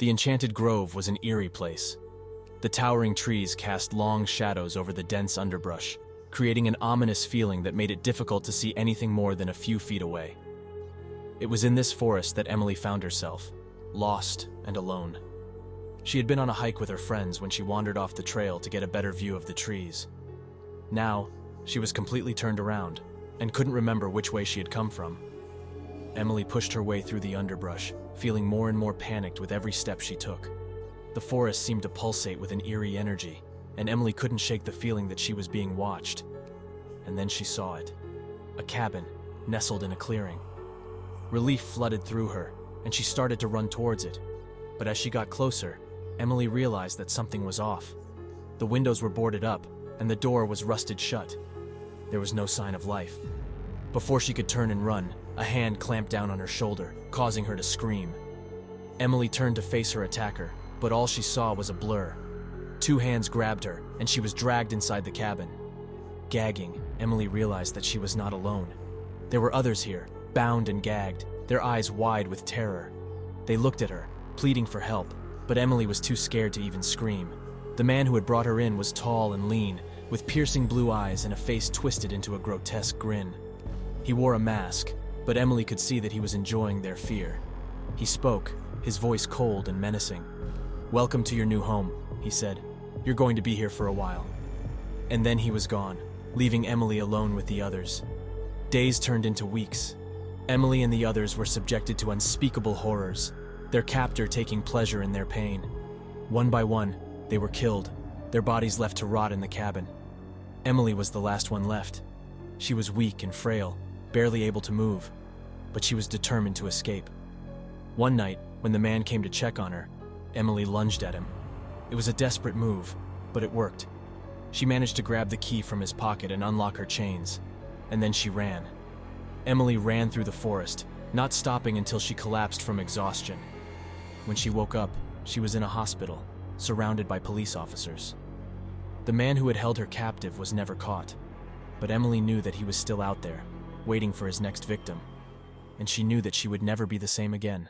The enchanted grove was an eerie place. The towering trees cast long shadows over the dense underbrush, creating an ominous feeling that made it difficult to see anything more than a few feet away. It was in this forest that Emily found herself, lost and alone. She had been on a hike with her friends when she wandered off the trail to get a better view of the trees. Now, she was completely turned around and couldn't remember which way she had come from. Emily pushed her way through the underbrush, feeling more and more panicked with every step she took. The forest seemed to pulsate with an eerie energy, and Emily couldn't shake the feeling that she was being watched. And then she saw it. A cabin, nestled in a clearing. Relief flooded through her, and she started to run towards it. But as she got closer, Emily realized that something was off. The windows were boarded up, and the door was rusted shut. There was no sign of life. Before she could turn and run, a hand clamped down on her shoulder, causing her to scream. Emily turned to face her attacker, but all she saw was a blur. Two hands grabbed her, and she was dragged inside the cabin. Gagging, Emily realized that she was not alone. There were others here, bound and gagged, their eyes wide with terror. They looked at her, pleading for help, but Emily was too scared to even scream. The man who had brought her in was tall and lean, with piercing blue eyes and a face twisted into a grotesque grin. He wore a mask, but Emily could see that he was enjoying their fear. He spoke, his voice cold and menacing. "Welcome to your new home," he said. "You're going to be here for a while." And then he was gone, leaving Emily alone with the others. Days turned into weeks. Emily and the others were subjected to unspeakable horrors, their captor taking pleasure in their pain. One by one, they were killed, their bodies left to rot in the cabin. Emily was the last one left. She was weak and frail, barely able to move, but she was determined to escape. One night, when the man came to check on her, Emily lunged at him. It was a desperate move, but it worked. She managed to grab the key from his pocket and unlock her chains, and then she ran. Emily ran through the forest, not stopping until she collapsed from exhaustion. When she woke up, she was in a hospital, surrounded by police officers. The man who had held her captive was never caught, but Emily knew that he was still out there, waiting for his next victim, and she knew that she would never be the same again.